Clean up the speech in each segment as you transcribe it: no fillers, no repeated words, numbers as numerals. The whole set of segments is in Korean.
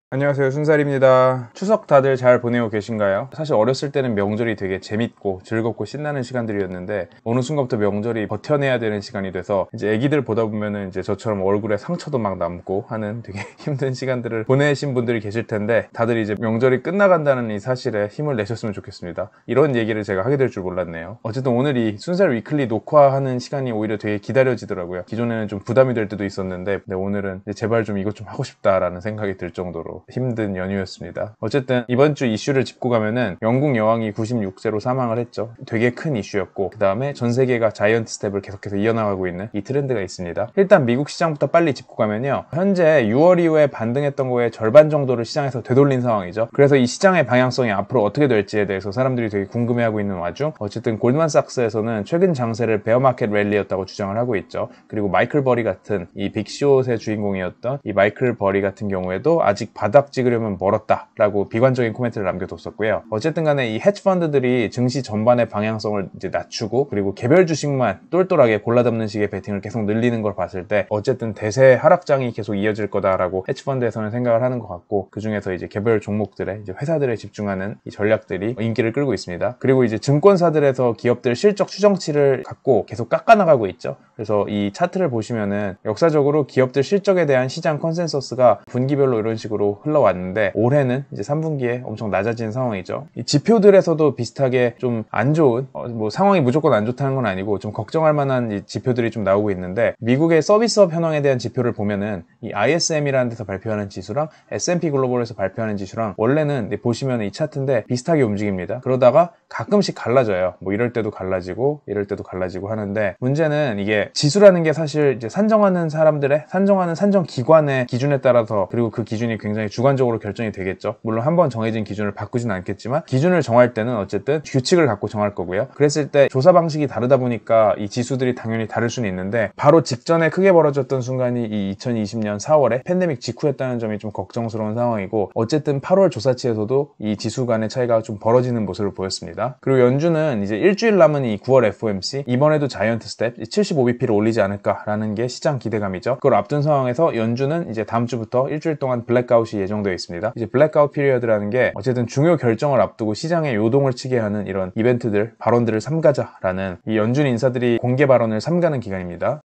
안녕하세요, 순살입니다. 추석 다들 잘 보내고 계신가요? 사실 어렸을 때는 명절이 되게 재밌고 즐겁고 신나는 시간들이었는데 어느 순간부터 명절이 버텨내야 되는 시간이 돼서 이제 애기들 보다 보면은 이제 저처럼 얼굴에 상처도 막 남고 하는 되게 힘든 시간들을 보내신 분들이 계실 텐데 다들 이제 명절이 끝나간다는 이 사실에 힘을 내셨으면 좋겠습니다. 이런 얘기를 제가 하게 될 줄 몰랐네요. 어쨌든 오늘 이 순살 위클리 녹화하는 시간이 오히려 되게 기다려지더라고요. 기존에는 좀 부담이 될 때도 있었는데 오늘은 제발 좀 이것 좀 하고 싶다라는 생각이 들 정도로 힘든 연휴였습니다. 어쨌든 이번 주 이슈를 짚고 가면은 영국 여왕이 96세로 사망을 했죠. 되게 큰 이슈였고 그 다음에 전 세계가 자이언트 스텝을 계속해서 이어나가고 있는 이 트렌드가 있습니다. 일단 미국 시장부터 빨리 짚고 가면요, 현재 6월 이후에 반등했던 거에 절반 정도를 시장에서 되돌린 상황이죠. 그래서 이 시장의 방향성이 앞으로 어떻게 될지에 대해서 사람들이 되게 궁금해하고 있는 와중 어쨌든 골드만삭스에서는 최근 장세를 베어마켓 랠리였다고 주장을 하고 있죠. 그리고 마이클 버리 같은 이 빅숏의 주인공이었던 이 마이클 버리 같은 경우에도 아직 바닥 찍으려면 멀었다라고 비관적인 코멘트를 남겨뒀었고요. 어쨌든 간에 이 헤지펀드들이 증시 전반의 방향성을 이제 낮추고 그리고 개별 주식만 똘똘하게 골라담는 식의 베팅을 계속 늘리는 걸 봤을 때 어쨌든 대세 하락장이 계속 이어질 거다라고 헤지펀드에서는 생각을 하는 것 같고, 그 중에서 이제 개별 종목들의 이제 회사들에 집중하는 이 전략들이 인기를 끌고 있습니다. 그리고 이제 증권사들에서 기업들 실적 추정치를 갖고 계속 깎아나가고 있죠. 그래서 이 차트를 보시면은 역사적으로 기업들 실적에 대한 시장 컨센서스가 분기별로 이런 식으로 흘러왔는데 올해는 이제 3분기에 엄청 낮아진 상황이죠. 이 지표들에서도 비슷하게 좀 안 좋은 뭐 상황이 무조건 안 좋다는 건 아니고 좀 걱정할 만한 이 지표들이 좀 나오고 있는데, 미국의 서비스업 현황에 대한 지표를 보면은 이 ISM이라는 데서 발표하는 지수랑 S&P 글로벌에서 발표하는 지수랑 원래는 보시면 이 차트인데 비슷하게 움직입니다. 그러다가 가끔씩 갈라져요. 뭐 이럴 때도 갈라지고 이럴 때도 갈라지고 하는데, 문제는 이게 지수라는 게 사실 이제 산정하는 사람들의 산정하는 산정기관의 기준에 따라서, 그리고 그 기준이 굉장히 주관적으로 결정이 되겠죠. 물론 한번 정해진 기준을 바꾸진 않겠지만 기준을 정할 때는 어쨌든 규칙을 갖고 정할 거고요. 그랬을 때 조사 방식이 다르다 보니까 이 지수들이 당연히 다를 수는 있는데, 바로 직전에 크게 벌어졌던 순간이 이 2020년 4월에 팬데믹 직후였다는 점이 좀 걱정스러운 상황이고, 어쨌든 8월 조사치에서도 이 지수 간의 차이가 좀 벌어지는 모습을 보였습니다. 그리고 연준은 이제 일주일 남은 이 9월 FOMC, 이번에도 자이언트 스텝 75bp를 올리지 않을까라는 게 시장 기대감이죠. 그걸 앞둔 상황에서 연준은 이제 다음 주부터 일주일 동안 블랙아웃이 예정되어 있습니다. 이제 블랙아웃 피리어드라는 게 어쨌든 중요 결정을 앞두고 시장에 요동을 치게 하는 이런 이벤트들, 발언들을 삼가자라는 이 연준 인사들이 공개 발언을 삼가는 기간입니다.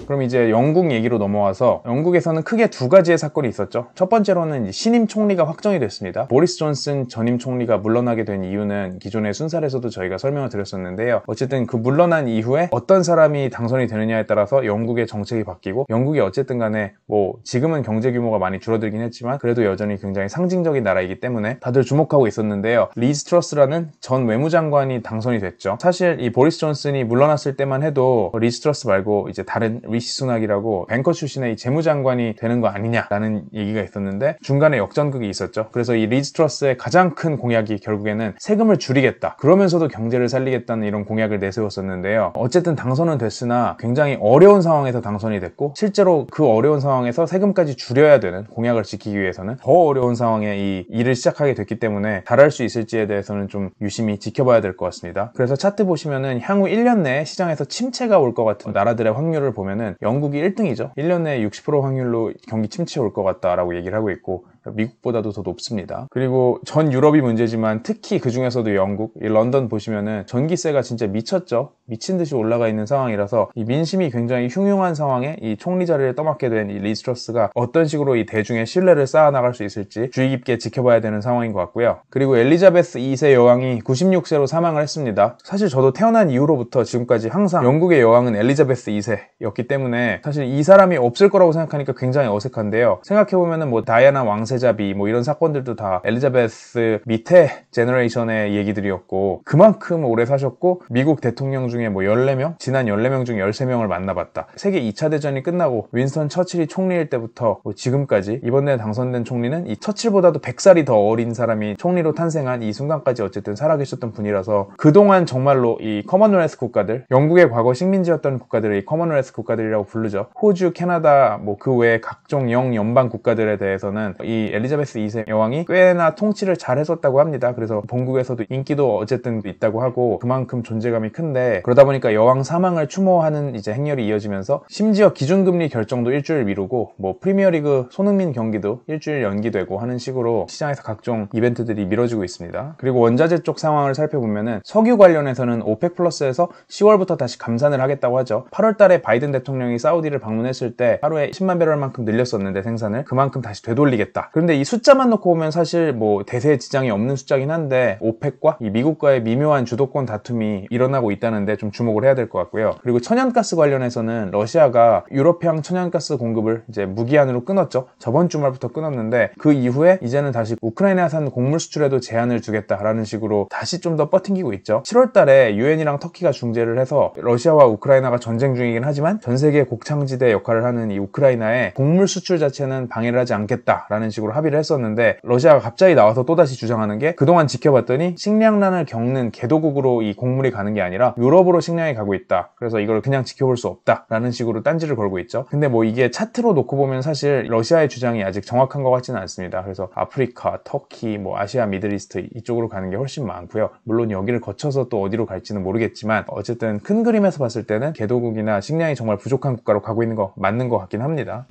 그럼 이제 영국 얘기로 넘어와서, 영국에서는 크게 두 가지의 사건이 있었죠. 첫 번째로는 신임 총리가 확정이 됐습니다. 보리스 존슨 전임 총리가 물러나게 된 이유는 기존의 순살에서도 저희가 설명을 드렸었는데요. 어쨌든 그 물러난 이후에 어떤 사람이 당선이 되느냐에 따라서 영국의 정책이 바뀌고, 영국이 어쨌든 간에 뭐 지금은 경제 규모가 많이 줄어들긴 했지만 그래도 여전히 굉장히 상징적인 나라이기 때문에 다들 주목하고 있었는데요. 리즈 트러스라는 전 외무장관이 당선이 됐죠. 사실 이 보리스 존슨이 물러났을 때만 해도 리즈 트러스 말고 이제 다른 리시 수낙이라고 뱅커 출신의 이 재무장관이 되는 거 아니냐라는 얘기가 있었는데 중간에 역전극이 있었죠. 그래서 이 리즈 트러스의 가장 큰 공약이 결국에는 세금을 줄이겠다, 그러면서도 경제를 살리겠다는 이런 공약을 내세웠었는데요. 어쨌든 당선은 됐으나 굉장히 어려운 상황에서 당선이 됐고, 실제로 그 어려운 상황에서 세금까지 줄여야 되는, 공약을 지키기 위해서는 더 어려운 상황에 이 일을 시작하게 됐기 때문에 잘할 수 있을지에 대해서는 좀 유심히 지켜봐야 될 것 같습니다. 그래서 차트 보시면은 향후 1년 내에 시장에서 침체가 올 것 같은 나라들의 확률을 보면은 영국이 1등이죠. 1년 내에 60% 확률로 경기 침체 올 것 같다라고 얘기를 하고 있고, 미국보다도 더 높습니다. 그리고 전 유럽이 문제지만 특히 그 중에서도 영국, 이 런던 보시면은 전기세가 진짜 미쳤죠. 미친 듯이 올라가 있는 상황이라서 이 민심이 굉장히 흉흉한 상황에 이 총리 자리를 떠맡게 된 이 리즈 트러스가 어떤 식으로 이 대중의 신뢰를 쌓아나갈 수 있을지 주의 깊게 지켜봐야 되는 상황인 것 같고요. 그리고 엘리자베스 2세 여왕이 96세로 사망을 했습니다. 사실 저도 태어난 이후로부터 지금까지 항상 영국의 여왕은 엘리자베스 2세였기 때문에 사실 이 사람이 없을 거라고 생각하니까 굉장히 어색한데요. 생각해보면은 뭐 다이아나 왕세자비 뭐 이런 사건들도 다 엘리자베스 밑에 제너레이션의 얘기들이었고, 그만큼 오래 사셨고 미국 대통령 중에 뭐 14명? 지난 14명 중 13명을 만나봤다. 세계 2차 대전이 끝나고 윈스턴 처칠이 총리일 때부터 뭐 지금까지 이번에 당선된 총리는 이 처칠보다도 100살이 더 어린 사람이 총리로 탄생한 이 순간까지 어쨌든 살아계셨던 분이라서, 그동안 정말로 이 커먼웰스 국가들, 영국의 과거 식민지였던 국가들을 이 커먼웰스 국가들이라고 부르죠. 호주, 캐나다, 뭐 그 외에 각종 영연방 국가들에 대해서는 이 이 엘리자베스 2세 여왕이 꽤나 통치를 잘 했었다고 합니다. 그래서 본국에서도 인기도 어쨌든 있다고 하고 그만큼 존재감이 큰데, 그러다 보니까 여왕 사망을 추모하는 이제 행렬이 이어지면서 심지어 기준금리 결정도 일주일 미루고 뭐 프리미어리그 손흥민 경기도 일주일 연기되고 하는 식으로 시장에서 각종 이벤트들이 미뤄지고 있습니다. 그리고 원자재 쪽 상황을 살펴보면은 석유 관련해서는 오펙 플러스에서 10월부터 다시 감산을 하겠다고 하죠. 8월 달에 바이든 대통령이 사우디를 방문했을 때 하루에 10만 배럴만큼 늘렸었는데 생산을 그만큼 다시 되돌리겠다. 그런데 이 숫자만 놓고 보면 사실 뭐 대세 지장이 없는 숫자긴 한데 오펙과 이 미국과의 미묘한 주도권 다툼이 일어나고 있다는데 좀 주목을 해야 될 것 같고요. 그리고 천연가스 관련해서는 러시아가 유럽형 천연가스 공급을 이제 무기한으로 끊었죠. 저번 주말부터 끊었는데 그 이후에 이제는 다시 우크라이나산 곡물 수출에도 제한을 두겠다라는 식으로 다시 좀 더 버팅기고 있죠. 7월 달에 유엔이랑 터키가 중재를 해서 러시아와 우크라이나가 전쟁 중이긴 하지만 전 세계 곡창지대 역할을 하는 이 우크라이나의 곡물 수출 자체는 방해를 하지 않겠다라는 식으로 합의를 했었는데, 러시아가 갑자기 나와서 또다시 주장하는 게 그동안 지켜봤더니 식량난을 겪는 개도국으로 이 곡물이 가는 게 아니라 유럽으로 식량이 가고 있다. 그래서 이걸 그냥 지켜볼 수 없다라는 식으로 딴지를 걸고 있죠. 근데 뭐 이게 차트로 놓고 보면 사실 러시아의 주장이 아직 정확한 것 같지는 않습니다. 그래서 아프리카, 터키, 뭐 아시아, 미들이스트 이쪽으로 가는 게 훨씬 많고요. 물론 여기를 거쳐서 또 어디로 갈지는 모르겠지만 어쨌든 큰 그림에서 봤을 때는 개도국이나 식량이 정말 부족한 국가로 가고 있는 거 맞는 것 같긴 합니다.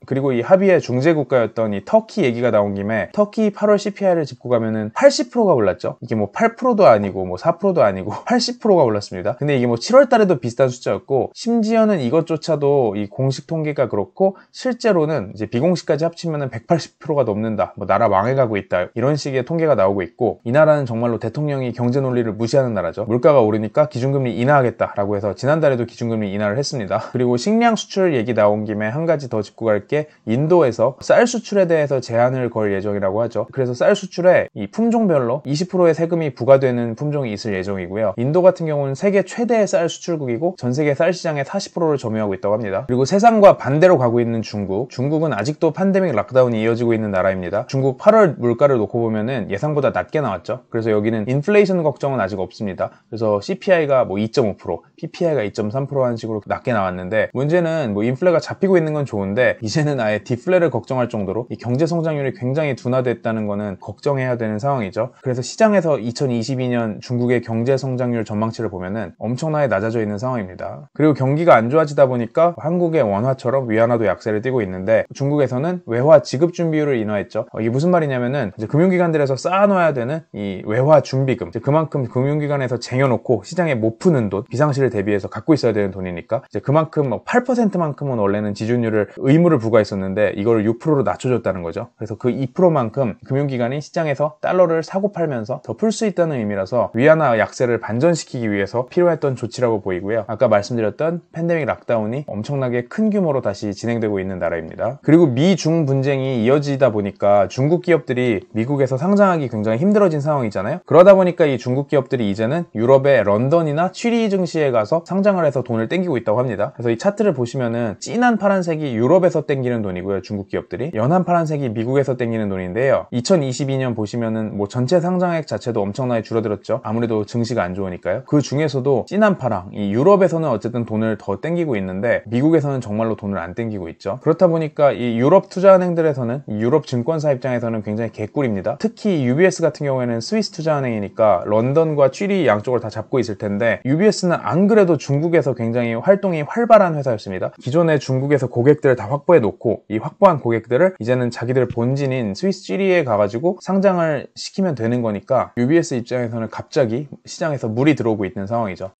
그리고 이 합의의 중재 국가였던 이 터키 얘기가 나온 김에 터키 8월 CPI를 짚고 가면은 80%가 올랐죠. 이게 뭐 8%도 아니고 뭐 4%도 아니고 80%가 올랐습니다. 근데 이게 뭐 7월 달에도 비슷한 숫자였고, 심지어는 이것조차도 이 공식 통계가 그렇고 실제로는 이제 비공식까지 합치면은 180%가 넘는다. 뭐 나라 망해가고 있다. 이런 식의 통계가 나오고 있고, 이 나라는 정말로 대통령이 경제 논리를 무시하는 나라죠. 물가가 오르니까 기준금리 인하하겠다라고 해서 지난달에도 기준금리 인하를 했습니다. 그리고 식량 수출 얘기 나온 김에 한 가지 더 짚고 갈게, 인도에서 쌀 수출에 대해서 제한을 걸 예정이라고 하죠. 그래서 쌀 수출에 이 품종별로 20%의 세금이 부과되는 품종이 있을 예정이고요. 인도 같은 경우는 세계 최대의 쌀 수출국이고 전 세계 쌀 시장의 40%를 점유하고 있다고 합니다. 그리고 세상과 반대로 가고 있는 중국은 아직도 팬데믹 락다운이 이어지고 있는 나라입니다. 중국 8월 물가를 놓고 보면은 예상보다 낮게 나왔죠. 그래서 여기는 인플레이션 걱정은 아직 없습니다. 그래서 CPI가 뭐 2.5%, PPI가 2.3% 하는 식으로 낮게 나왔는데, 문제는 뭐 인플레가 잡히고 있는 건 좋은데 이제는 아예 디플레를 걱정할 정도로 이 경제 성장률이 굉장히 둔화됐다는 거는 걱정해야 되는 상황이죠. 그래서 시장에서 2022년 중국의 경제 성장률 전망치를 보면은 엄청나게 낮아져 있는 상황입니다. 그리고 경기가 안 좋아지다 보니까 한국의 원화처럼 위안화도 약세를 띠고 있는데, 중국에서는 외화 지급 준비율을 인하했죠. 이게 무슨 말이냐면은 이제 금융기관들에서 쌓아놔야 되는 이 외화 준비금, 이제 그만큼 금융기관에서 쟁여놓고 시장에 못 푸는 돈, 비상시를 대비해서 갖고 있어야 되는 돈이니까 이제 그만큼 8%만큼은 원래는 지준율을 의무를 부과했었는데 이걸 6%로 낮춰줬다는 거죠. 그래서 그 2%만큼 금융기관이 시장에서 달러를 사고 팔면서 더 풀 수 있다는 의미라서 위안화 약세를 반전시키기 위해서 필요했던 조치라고 보이고요. 아까 말씀드렸던 팬데믹 락다운이 엄청나게 큰 규모로 다시 진행되고 있는 나라입니다. 그리고 미중 분쟁이 이어지다 보니까 중국 기업들이 미국에서 상장하기 굉장히 힘들어진 상황이잖아요. 그러다 보니까 이 중국 기업들이 이제는 유럽의 런던이나 취리 증시에 가서 상장을 해서 돈을 땡기고 있다고 합니다. 그래서 이 차트를 보시면은 진한 파란색이 유럽에서 땡기는 돈이고요. 중국 기업들이 연한 파란색이 미국에서 땡기는 돈인데요. 2022년 보시면은 뭐 전체 상장액 자체도 엄청나게 줄어들었죠. 아무래도 증시가 안 좋으니까요. 그 중에서도 진한 파랑, 이 유럽에서는 어쨌든 돈을 더 땡기고 있는데 미국에서는 정말로 돈을 안 땡기고 있죠. 그렇다 보니까 이 유럽 투자은행들에서는, 이 유럽 증권사 입장에서는 굉장히 개꿀입니다. 특히 UBS 같은 경우에는 스위스 투자은행이니까 런던과 취리 양쪽을 다 잡고 있을 텐데, UBS는 안 그래도 중국에서 굉장히 활동이 활발한 회사였습니다. 기존에 중국에서 고객들을 다 확보해 놓고 이 확보한 고객들을 이제는 자기들 본진인 스위스 취리에 가가지고 상장을 시키면 되는 거니까 UBS 입장에서는 갑자기 시장에서 물이 들어오고 있는 상황이죠.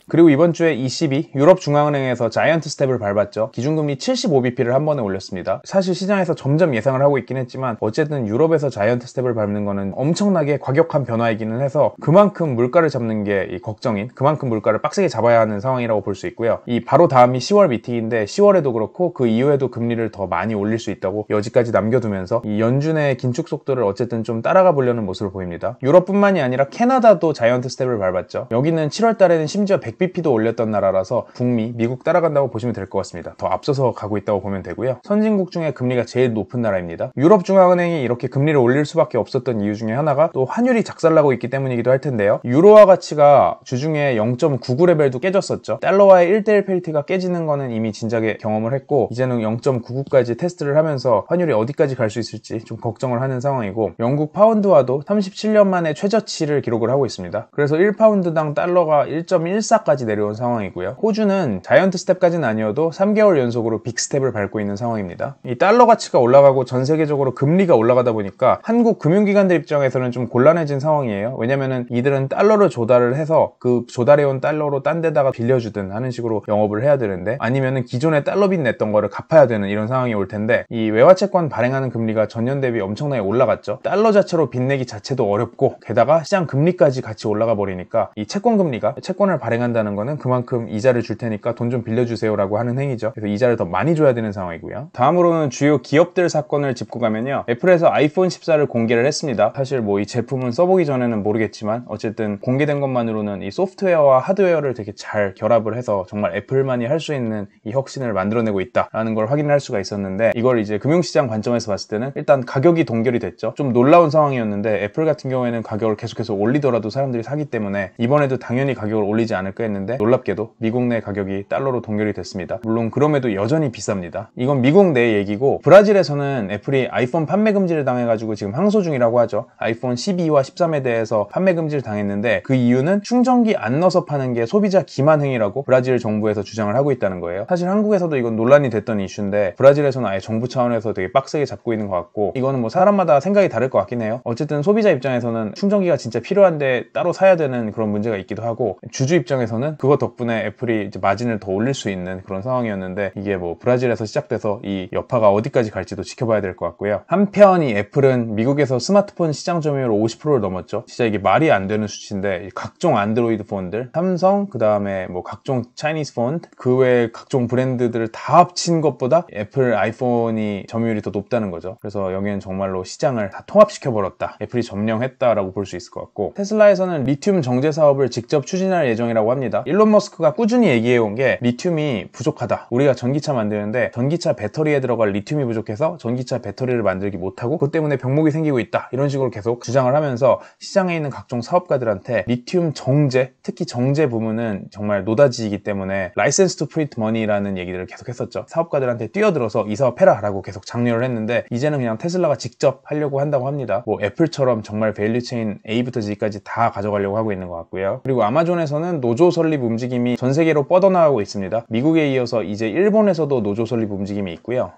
그리고 이번 주에 ECB, 유럽중앙은행에서 자이언트 스텝을 밟았죠. 기준금리 75bp를 한 번에 올렸습니다. 사실 시장에서 점점 예상을 하고 있긴 했지만 어쨌든 유럽에서 자이언트 스텝을 밟는 거는 엄청나게 과격한 변화이기는 해서 그만큼 물가를 잡는 게 이 걱정인, 그만큼 물가를 빡세게 잡아야 하는 상황이라고 볼 수 있고요. 이 바로 다음이 10월 미팅인데 10월에도 그렇고 그 이후에도 금리를 더 많이 올릴 수 있다고 여지까지 남겨두면서 이 연준의 긴축 속도를 어쨌든 좀 따라가 보려는 모습을 보입니다. 유럽뿐만이 아니라 캐나다도 자이언트 스텝을 밟았죠. 여기는 7월 달에는 심지어 100bp GBP도 올렸던 나라라서 북미, 미국 따라간다고 보시면 될 것 같습니다. 더 앞서서 가고 있다고 보면 되고요. 선진국 중에 금리가 제일 높은 나라입니다. 유럽중앙은행이 이렇게 금리를 올릴 수밖에 없었던 이유 중에 하나가 또 환율이 작살나고 있기 때문이기도 할 텐데요. 유로화 가치가 주중에 0.99 레벨도 깨졌었죠. 달러와의 1대1 페리티가 깨지는 거는 이미 진작에 경험을 했고 이제는 0.99까지 테스트를 하면서 환율이 어디까지 갈 수 있을지 좀 걱정을 하는 상황이고 영국 파운드와도 37년 만에 최저치를 기록을 하고 있습니다. 그래서 1파운드당 달러가 1.14까지 내려온 상황이고요. 호주는 자이언트 스텝까지는 아니어도 3개월 연속으로 빅스텝을 밟고 있는 상황입니다. 이 달러 가치가 올라가고 전 세계적으로 금리가 올라가다 보니까 한국 금융기관들 입장에서는 좀 곤란해진 상황이에요. 왜냐면은 이들은 달러를 조달을 해서 그 조달해온 달러로 딴 데다가 빌려주든 하는 식으로 영업을 해야 되는데 아니면은 기존에 달러 빚 냈던 거를 갚아야 되는 이런 상황이 올 텐데 이 외화채권 발행하는 금리가 전년 대비 엄청나게 올라갔죠. 달러 자체로 빚내기 자체도 어렵고 게다가 시장 금리까지 같이 올라가 버리니까 이 채권 금리가 채권을 발행한다는 거는 그만큼 이자를 줄 테니까 돈 좀 빌려주세요 라고 하는 행위죠. 그래서 이자를 더 많이 줘야 되는 상황이고요. 다음으로는 주요 기업들 사건을 짚고 가면요. 애플에서 아이폰 14를 공개를 했습니다. 사실 뭐 이 제품은 써보기 전에는 모르겠지만 어쨌든 공개된 것만으로는 이 소프트웨어와 하드웨어를 되게 잘 결합을 해서 정말 애플만이 할 수 있는 이 혁신을 만들어내고 있다라는 걸 확인할 수가 있었는데 이걸 이제 금융시장 관점에서 봤을 때는 일단 가격이 동결이 됐죠. 좀 놀라운 상황이었는데 애플 같은 경우에는 가격을 계속해서 올리더라도 사람들이 사기 때문에 이번에도 당연히 가격을 올리지 않을까 했는데 놀랍게도 미국 내 가격이 달러로 동결이 됐습니다. 물론 그럼에도 여전히 비쌉니다. 이건 미국 내 얘기고 브라질에서는 애플이 아이폰 판매 금지를 당해가지고 지금 항소 중이라고 하죠. 아이폰 12와 13에 대해서 판매 금지를 당했는데 그 이유는 충전기 안 넣어서 파는 게 소비자 기만 행위라고 브라질 정부에서 주장을 하고 있다는 거예요. 사실 한국에서도 이건 논란이 됐던 이슈인데 브라질에서는 아예 정부 차원에서 되게 빡세게 잡고 있는 것 같고 이거는 뭐 사람마다 생각이 다를 것 같긴 해요. 어쨌든 소비자 입장에서는 충전기가 진짜 필요한데 따로 사야 되는 그런 문제가 있기도 하고 주주 입장에서는 그거 덕분에 애플이 이제 마진을 더 올릴 수 있는 그런 상황이었는데 이게 뭐 브라질에서 시작돼서 이 여파가 어디까지 갈지도 지켜봐야 될 것 같고요. 한편 이 애플은 미국에서 스마트폰 시장 점유율 50%를 넘었죠. 진짜 이게 말이 안 되는 수치인데 각종 안드로이드 폰들, 삼성, 그 다음에 뭐 각종 차이니스 폰, 그 외에 각종 브랜드들을 다 합친 것보다 애플 아이폰이 점유율이 더 높다는 거죠. 그래서 여기는 정말로 시장을 다 통합시켜버렸다. 애플이 점령했다라고 볼 수 있을 것 같고 테슬라에서는 리튬 정제 사업을 직접 추진할 예정이라고 합니다. 일론 머스크가 꾸준히 얘기해온 게 리튬이 부족하다. 우리가 전기차 만드는데 전기차 배터리에 들어갈 리튬이 부족해서 전기차 배터리를 만들기 못하고 그것 때문에 병목이 생기고 있다. 이런 식으로 계속 주장을 하면서 시장에 있는 각종 사업가들한테 리튬 정제, 특히 정제 부문은 정말 노다지이기 때문에 라이센스 투 프린트 머니라는 얘기들을 계속 했었죠. 사업가들한테 뛰어들어서 이 사업 해라 라고 계속 장려를 했는데 이제는 그냥 테슬라가 직접 하려고 한다고 합니다. 뭐 애플처럼 정말 밸류체인 A부터 G까지 다 가져가려고 하고 있는 것 같고요. 그리고 아마존에서는 노조 설립 움직임이 전 세계로 뻗어나가고 있습니다. 미국에 이어서 이제 일본에서도 노조 설립 움직임이 있고요.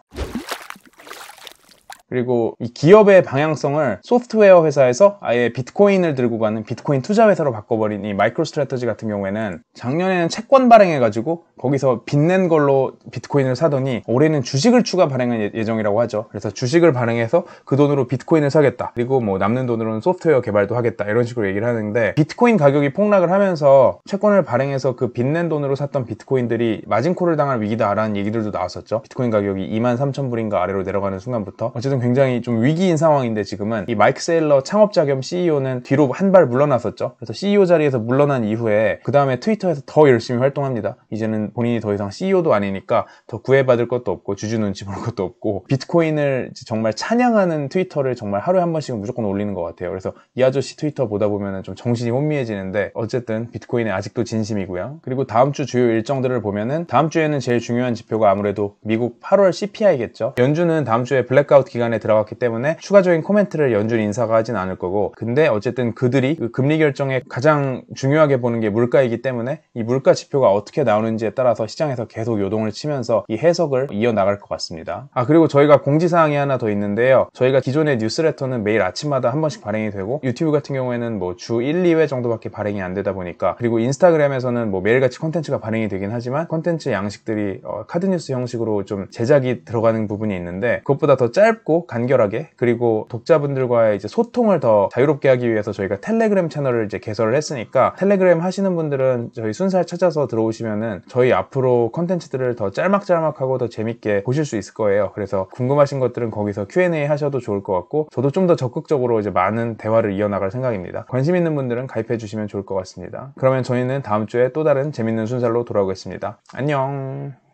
그리고 이 기업의 방향성을 소프트웨어 회사에서 아예 비트코인을 들고 가는 비트코인 투자 회사로 바꿔버린 이 마이크로스트래터지 같은 경우에는 작년에는 채권 발행해가지고 거기서 빚낸 걸로 비트코인을 사더니 올해는 주식을 추가 발행할 예정이라고 하죠. 그래서 주식을 발행해서 그 돈으로 비트코인을 사겠다. 그리고 뭐 남는 돈으로는 소프트웨어 개발도 하겠다. 이런 식으로 얘기를 하는데 비트코인 가격이 폭락을 하면서 채권을 발행해서 그 빚낸 돈으로 샀던 비트코인들이 마진콜을 당할 위기다라는 얘기들도 나왔었죠. 비트코인 가격이 23,000불인가 아래로 내려가는 순간부터 어쨌든 굉장히 좀 위기인 상황인데 지금은 이 마이크 세일러 창업자 겸 CEO는 뒤로 한 발 물러났었죠. 그래서 CEO 자리에서 물러난 이후에 그 다음에 트위터에서 더 열심히 활동합니다. 이제는 본인이 더 이상 CEO도 아니니까 더 구애받을 것도 없고 주주 눈치 볼 것도 없고 비트코인을 정말 찬양하는 트위터를 정말 하루에 한 번씩은 무조건 올리는 것 같아요. 그래서 이 아저씨 트위터 보다 보면 좀 정신이 혼미해지는데 어쨌든 비트코인에 아직도 진심이고요. 그리고 다음 주 주요 일정들을 보면은 다음 주에는 제일 중요한 지표가 아무래도 미국 8월 CPI겠죠. 연준은 다음 주에 블랙아웃 기간에 들어갔기 때문에 추가적인 코멘트를 연준 인사가 하진 않을 거고 근데 어쨌든 그들이 그 금리 결정에 가장 중요하게 보는 게 물가이기 때문에 이 물가 지표가 어떻게 나오는지에 따라서 시장에서 계속 요동을 치면서 이 해석을 이어나갈 것 같습니다. 그리고 저희가 공지사항이 하나 더 있는데요. 저희가 기존의 뉴스레터는 매일 아침마다 한 번씩 발행이 되고 유튜브 같은 경우에는 뭐 주 1, 2회 정도밖에 발행이 안 되다 보니까 그리고 인스타그램에서는 뭐 매일같이 콘텐츠가 발행이 되긴 하지만 콘텐츠 양식들이 카드뉴스 형식으로 좀 제작이 들어가는 부분이 있는데 그것보다 더 짧고 빠르고 간결하게, 그리고 독자분들과의 이제 소통을 더 자유롭게 하기 위해서 저희가 텔레그램 채널을 이제 개설을 했으니까, 텔레그램 하시는 분들은 저희 순살 찾아서 들어오시면은 저희 앞으로 컨텐츠들을 더 짤막짤막하고 더 재밌게 보실 수 있을 거예요. 그래서 궁금하신 것들은 거기서 Q&A 하셔도 좋을 것 같고, 저도 좀 더 적극적으로 이제 많은 대화를 이어나갈 생각입니다. 관심 있는 분들은 가입해 주시면 좋을 것 같습니다. 그러면 저희는 다음 주에 또 다른 재밌는 순살로 돌아오겠습니다. 안녕.